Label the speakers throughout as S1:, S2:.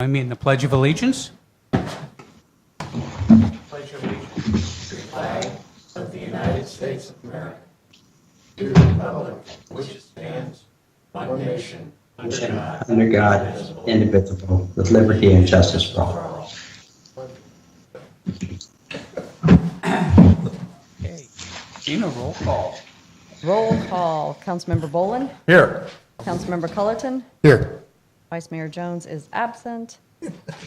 S1: I mean the Pledge of Allegiance.
S2: Pledge of allegiance to the flag of the United States of America, to the republic which stands one nation
S3: Under God, indivisible, with liberty and justice for all.
S1: Okay. Gina, roll call.
S4: Roll call. Councilmember Bolin?
S2: Here.
S4: Councilmember Cullerton?
S2: Here.
S4: Vice Mayor Jones is absent.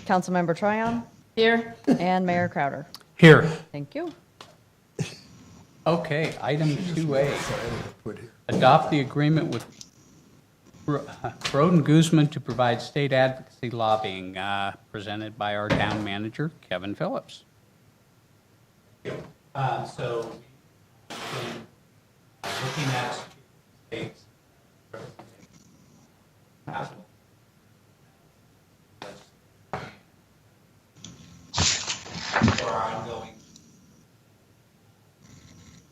S4: Councilmember Tryon? Here. And Mayor Crowder.
S1: Here.
S4: Thank you.
S1: Okay, item 2A. Adopt the agreement with Broden Guzman to provide state advocacy lobbying, presented by our town manager, Kevin Phillips.
S5: So, looking at states for our ongoing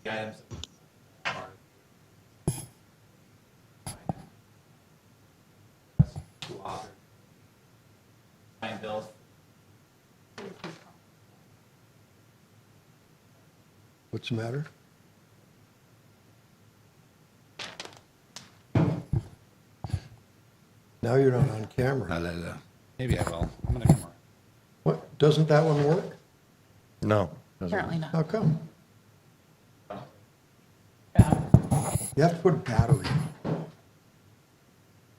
S5: items that are to author nine bills.
S6: What's the matter? Now you're not on camera.
S5: Maybe I will. I'm gonna come around.
S6: What, doesn't that one work?
S7: No.
S8: Apparently not.
S6: How come? You have to put a battery.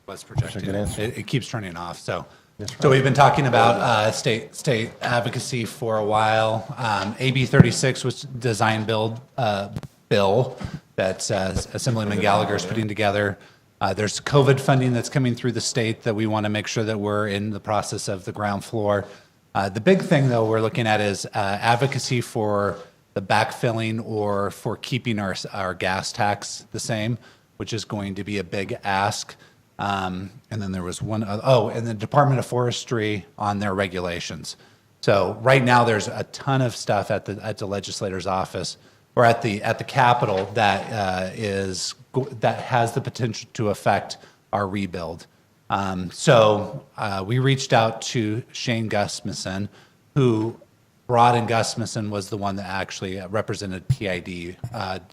S5: Was projected.
S7: Good answer.
S5: It keeps turning off. So,
S7: That's right.
S5: so we've been talking about state advocacy for a while. AB 36 was design build bill that Assemblyman Gallagher is putting together. There's COVID funding that's coming through the state that we want to make sure that we're in the process of the ground floor. The big thing, though, we're looking at is advocacy for the backfilling or for keeping our gas tax the same, which is going to be a big ask. And then there was one, and the Department of Forestry on their regulations. So right now there's a ton of stuff at the legislator's office or at the Capitol that that has the potential to affect our rebuild. So we reached out to Shane Gustafson, who Broad and Gustafson was the one that actually represented PID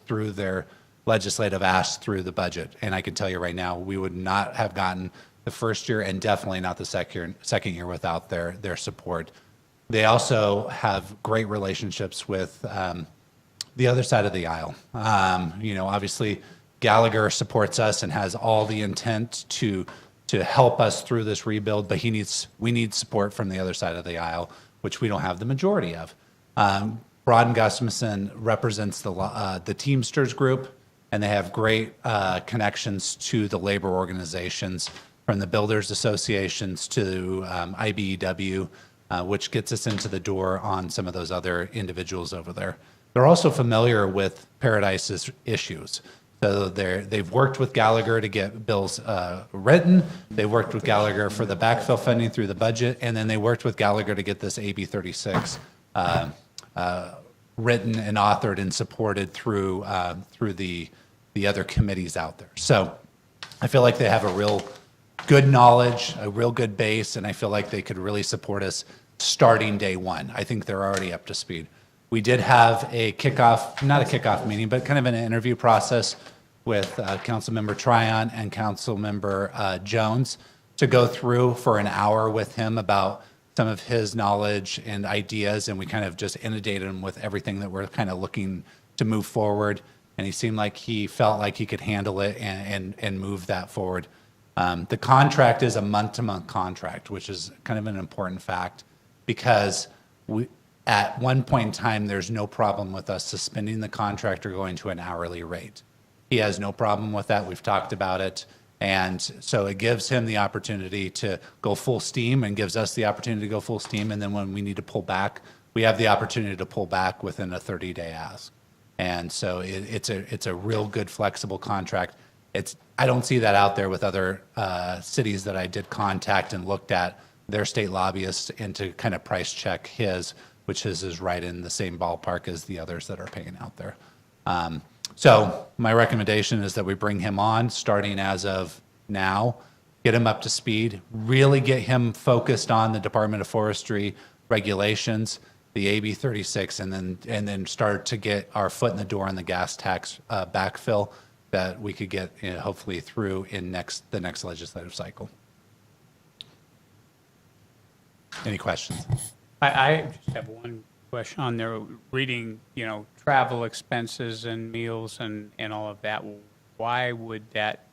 S5: through their legislative ask through the budget. And I can tell you right now, we would not have gotten the first year and definitely not the second year without their support. They also have great relationships with the other side of the aisle. Obviously Gallagher supports us and has all the intent to help us through this rebuild, but we need support from the other side of the aisle, which we don't have the majority of. Broad and Gustafson represents the Teamsters group, and they have great connections to the labor organizations, from the builders associations to IBEW, which gets us into the door on some of those other individuals over there. They're also familiar with Paradise's issues. So they've worked with Gallagher to get bills written. They worked with Gallagher for the backfill funding through the budget, and then they worked with Gallagher to get this AB 36 written and authored and supported through the other committees out there. So I feel like they have a real good knowledge, a real good base, and I feel like they could really support us starting day one. I think they're already up to speed. We did have a not a kickoff meeting, but kind of an interview process with Councilmember Tryon and Councilmember Jones to go through for an hour with him about some of his knowledge and ideas, and we kind of just inundated him with everything that we're kind of looking to move forward. And he seemed like he felt like he could handle it and move that forward. The contract is a month-to-month contract, which is kind of an important fact because at one point in time, there's no problem with us suspending the contract or going to an hourly rate. He has no problem with that. We've talked about it. And so it gives him the opportunity to go full steam and gives us the opportunity to go full steam. And then when we need to pull back, we have the opportunity to pull back within a 30-day ask. And so it's a real good flexible contract. I don't see that out there with other cities that I did contact and looked at their state lobbyists and to kind of price check his, which is right in the same ballpark as the others that are paying out there. So my recommendation is that we bring him on starting as of now get him up to speed, really get him focused on the Department of Forestry regulations, the AB 36, and then start to get our foot in the door on the gas tax backfill that we could get hopefully through in the next legislative cycle. Any questions?
S1: I just have one question on there. Reading, travel expenses and meals and all of that. Why would that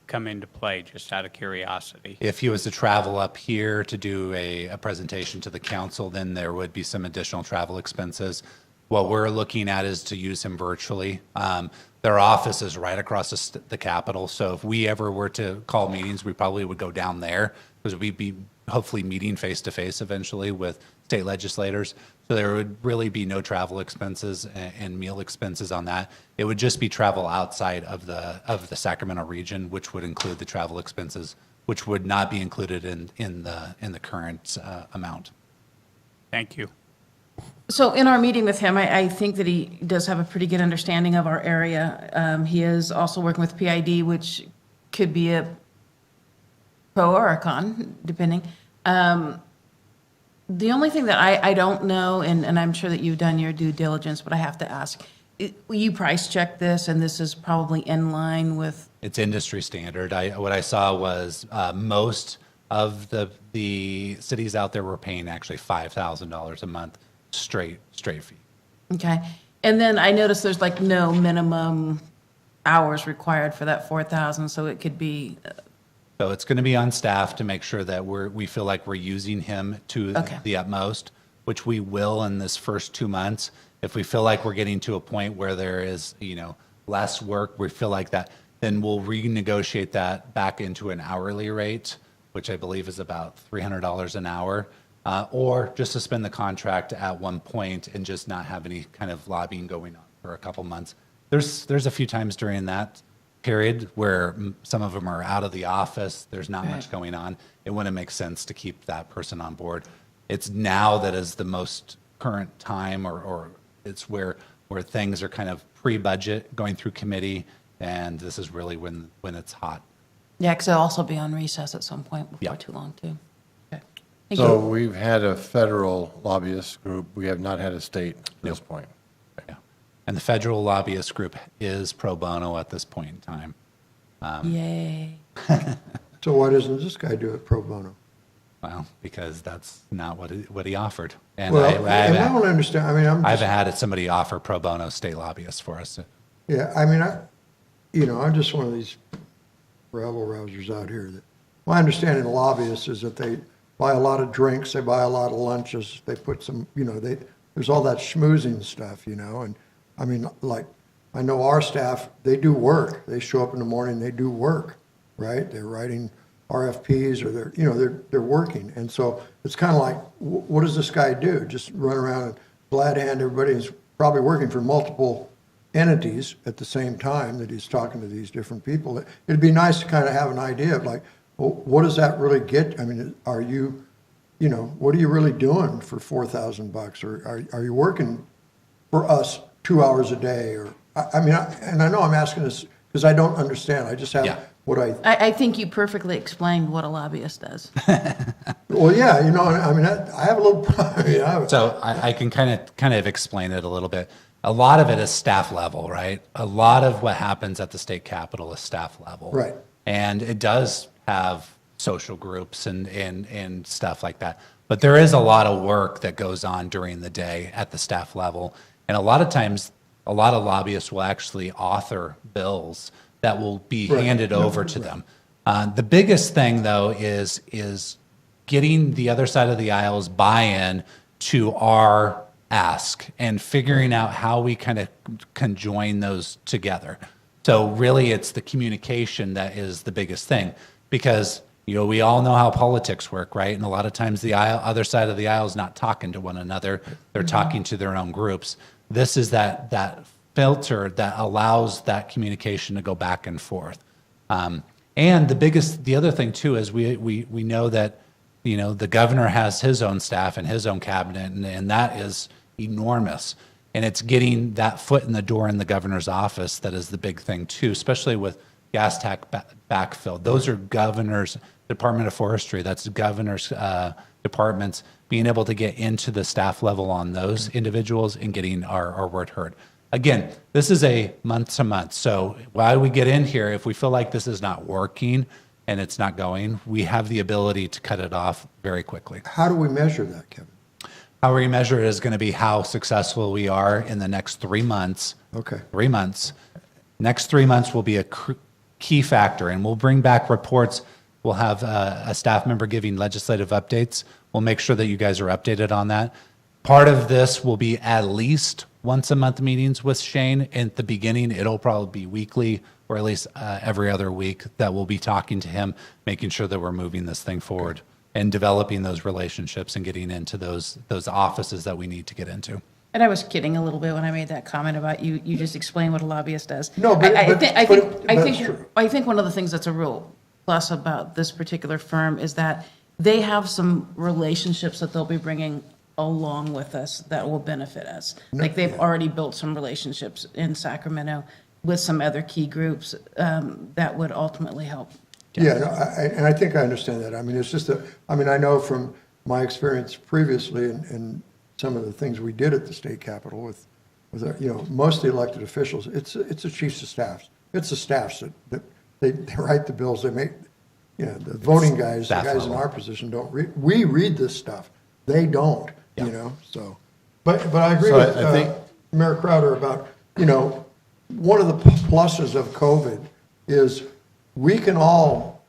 S1: come into play, just out of curiosity?
S5: If he was to travel up here to do a presentation to the council, then there would be some additional travel expenses. What we're looking at is to use him virtually. Their office is right across the Capitol, so if we ever were to call meetings, we probably would go down there because we'd be hopefully meeting face-to-face eventually with state legislators. So there would really be no travel expenses and meal expenses on that. It would just be travel outside of the Sacramento region, which would include the travel expenses, which would not be included in the current amount.
S1: Thank you.
S7: So in our meeting with him, I think that he does have a pretty good understanding of our area. He is also working with PID, which could be a pro or a con, depending. The only thing that I don't know, and I'm sure that you've done your due diligence, but I have to ask, you price check this, and this is probably in line with?
S5: It's industry standard. What I saw was most of the cities out there were paying actually $5,000 a month straight fee.
S7: Okay. And then I noticed there's like no minimum hours required for that 4,000, so it could be,
S5: So it's going to be on staff to make sure that we feel like we're using him to
S7: Okay.
S5: the utmost, which we will in this first 2 months. If we feel like we're getting to a point where there is, less work, we feel like that, then we'll renegotiate that back into an hourly rate, which I believe is about $300 an hour, or just suspend the contract at one point and just not have any kind of lobbying going on for a couple months. There's a few times during that period where some of them are out of the office, there's not much going on. It wouldn't make sense to keep that person on board. It's now that is the most current time, or it's where things are kind of pre-budget going through committee, and this is really when it's hot.
S7: yeah, because they'll also be on recess at some point before
S5: Yeah.
S7: too long, too. Okay. Thank
S2: So
S7: you.
S2: we've had a federal lobbyist group. We have not had a state at this point.
S5: Yeah. And the federal lobbyist group is pro bono at this point in time.
S7: Yay.
S6: So why doesn't this guy do it pro bono?
S5: Well, because that's not what he offered. And
S6: Well,
S5: I
S6: and I don't understand, I mean,
S5: I haven't had somebody offer pro bono state lobbyists for us.
S6: yeah, I mean, I'm just one of these rabble-rousers out here that, my understanding of lobbyists is that they buy a lot of drinks, they buy a lot of lunches, they put some, there's all that schmoozing stuff, and, I mean, like, I know our staff, they do work. They show up in the morning, they do work, right? They're writing RFPs, or they're working. And so it's kind of like, what does this guy do? Just run around and glad hand everybody? He's probably working for multiple entities at the same time that he's talking to these different people. It'd be nice to kind of have an idea of like, well, what does that really get? I mean, are you, what are you really doing for $4,000? Or are you working for us 2 hours a day? Or, I mean, and I know I'm asking this because I don't understand. I just have
S5: Yeah.
S6: what
S7: I think you perfectly explained what a lobbyist does.
S6: well, yeah, I mean, I have a little,
S5: So I can kind of explain it a little bit. A lot of it is staff level, right? A lot of what happens at the state capitol is staff level.
S6: Right.
S5: And it does have social groups and stuff like that. But there is a lot of work that goes on during the day at the staff level. And a lot of times, a lot of lobbyists will actually author bills that will be
S6: Right.
S5: handed over to them. The biggest thing, though, is getting the other side of the aisle's buy-in to our ask and figuring out how we kind of can join those together. So really, it's the communication that is the biggest thing, because we all know how politics work, right? And a lot of times the other side of the aisle is not talking to one another; they're talking to their own groups. This is that filter that allows that communication to go back and forth. And the other thing too is we know that the governor has his own staff and his own cabinet, and that is enormous. And it's getting that foot in the door in the governor's office that is the big thing too, especially with gas tax backfill. Those are governor's, Department of Forestry, that's governor's departments, being able to get into the staff level on those individuals and getting our word heard. Again, this is a month to month. So while we get in here, if we feel like this is not working and it's not going, we have the ability to cut it off very quickly.
S6: How do we measure that, Kevin?
S5: How we measure it is going to be how successful we are in the next 3 months.
S6: Okay.
S5: 3 months. Next 3 months will be a key factor, and we'll bring back reports. We'll have a staff member giving legislative updates. We'll make sure that you guys are updated on that. Part of this will be at least once a month meetings with Shane. At the beginning, it'll probably be weekly or at least every other week that we'll be talking to him, making sure that we're moving this thing forward and developing those relationships and getting into those offices that we need to get into.
S7: And I was kidding a little bit when I made that comment about you just explain what a lobbyist does.
S6: No, but- that's true.
S7: I think one of the things that's a real plus about this particular firm is that they have some relationships that they'll be bringing along with us that will benefit us. Like they've already built some relationships in Sacramento with some other key groups that would ultimately help.
S6: Yeah, no, and I think I understand that. I mean, it's just I know from my experience previously and some of the things we did at the state capitol with most of the elected officials, it's the chiefs of staffs. It's the staffs that they write the bills, they make, the voting guys, the
S5: Staff
S6: guys in
S5: level.
S6: our position don't read. We read this stuff. They don't, so. But I agree
S2: So
S6: with
S2: I think-
S6: Mayor Crowder about, one of the pluses of COVID is we can all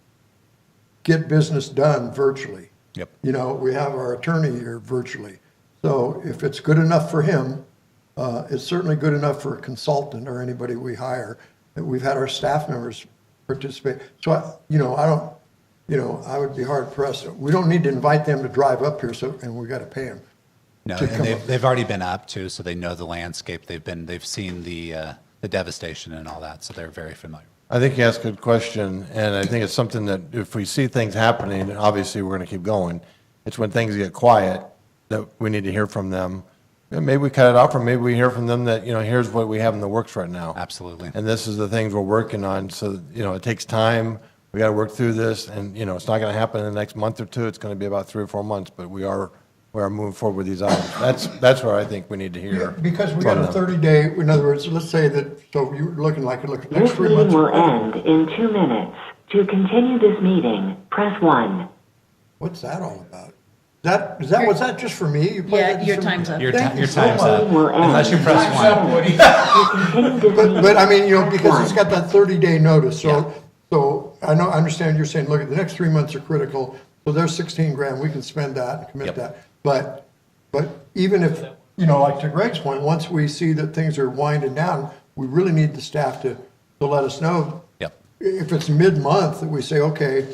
S6: get business done virtually.
S5: Yep.
S6: We have our attorney here virtually. So if it's good enough for him, it's certainly good enough for a consultant or anybody we hire. And we've had our staff members participate. So, I would be hard pressed. We don't need to invite them to drive up here, and we got to pay them.
S5: No,
S6: to
S5: and
S6: come up.
S5: they've already been up too, so they know the landscape. They've seen the devastation and all that, so they're very familiar.
S2: I think you asked a good question, and I think it's something that if we see things happening, obviously we're going to keep going. It's when things get quiet that we need to hear from them. And maybe we cut it off, or maybe we hear from them that, here's what we have in the works right now.
S5: Absolutely.
S2: And this is the things we're working on. So, it takes time. We got to work through this, and, it's not going to happen in the next month or two. It's going to be about 3 or 4 months, but we are moving forward with these items. That's where I think we need to hear.
S6: Because we got a
S2: from them.
S6: 30-day, in other words, let's say that, so you're looking like, look, next
S8: This
S6: 3
S8: meeting
S6: months.
S8: will end in 2 minutes. To continue this meeting, press 1.
S6: What's that all about? Was that just for me? You played that
S7: Yeah,
S6: just
S7: your
S6: for me?
S7: time's up.
S5: Your
S6: Thank you so
S5: time's
S6: much.
S5: up, unless you press one.
S8: To continue this meeting,
S6: But I mean,
S8: press
S6: because it's
S8: 1.
S6: got that 30-day notice,
S5: Yeah.
S6: so I understand you're saying, look, the next 3 months are critical, so there's 16 grand, we can spend that and commit
S5: Yep.
S6: that. But even if, like to Greg's point, once we see that things are winding down, we really need the staff to let us know.
S5: Yep.
S6: If it's mid-month, that we say, okay,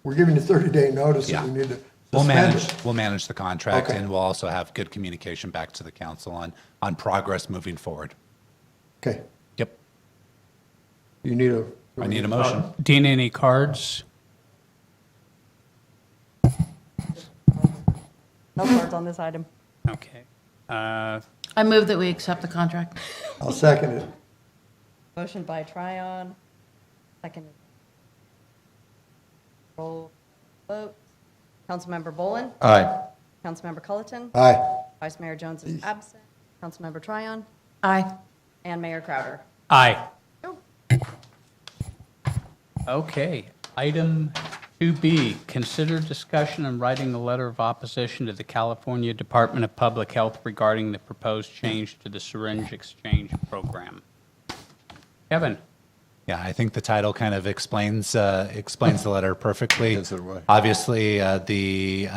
S6: we're giving you 30-day notice that
S5: Yeah.
S6: we need to
S5: We'll
S6: suspend
S5: manage,
S6: it.
S5: we'll manage the contract,
S6: Okay.
S5: and we'll also have good communication back to the council on progress moving forward.
S6: Okay,
S5: Yep.
S6: you need a.
S5: I need a motion.
S1: Dean, any cards?
S4: No cards on this item.
S1: Okay.
S7: I move that we accept the contract.
S6: I'll second it.
S4: Motion by Tryon, second. Roll vote. Councilmember Bolin?
S2: Aye.
S4: Councilmember Culleton?
S6: Aye.
S4: Vice Mayor Jones is absent. Councilmember Tryon?
S7: Aye.
S4: And Mayor Crowder.
S1: Aye. Okay, item 2B, consider discussion and writing a letter of opposition to the California Department of Public Health regarding the proposed change to the syringe exchange program. Kevin?
S5: Yeah, I think the title kind of explains the letter perfectly.
S2: Yes, it would.
S5: Obviously, the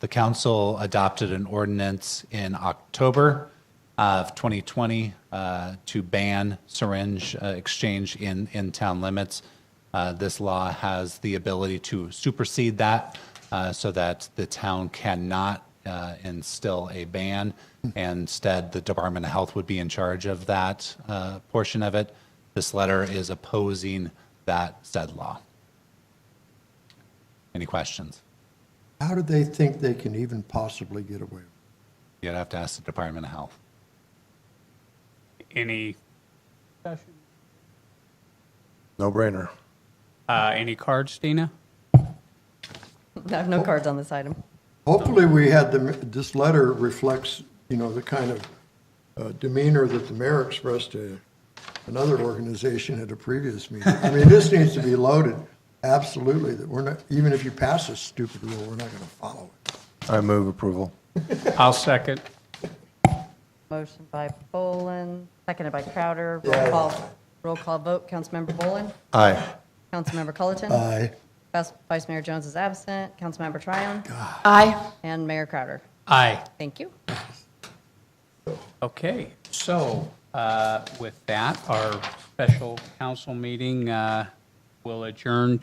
S5: council adopted an ordinance in October of 2020 to ban syringe exchange in town limits. This law has the ability to supersede that so that the town cannot instill a ban. And instead, the Department of Health would be in charge of that portion of it. This letter is opposing that said law. Any questions?
S6: How do they think they can even possibly get away with it?
S5: You'd have to ask the Department of Health.
S1: Any discussion?
S2: No brainer.
S1: Any cards, Dina?
S4: No cards on this item.
S6: Hopefully, this letter reflects, the kind of demeanor that the mayor expressed to another organization at a previous meeting. I mean, this needs to be loaded, absolutely, that we're not, even if you pass this stupid rule, we're not going to follow it.
S2: I move approval.
S1: I'll second.
S4: Motion by Bolin, seconded by Crowder.
S6: Yeah.
S4: Roll call vote. Councilmember Bolin?
S2: Aye.
S4: Councilmember Culleton?
S6: Aye.
S4: Vice Mayor Jones is absent. Councilmember Tryon?
S7: Aye.
S4: And Mayor Crowder.
S1: Aye.
S4: Thank you.
S1: Okay, so with that, our special council meeting will adjourn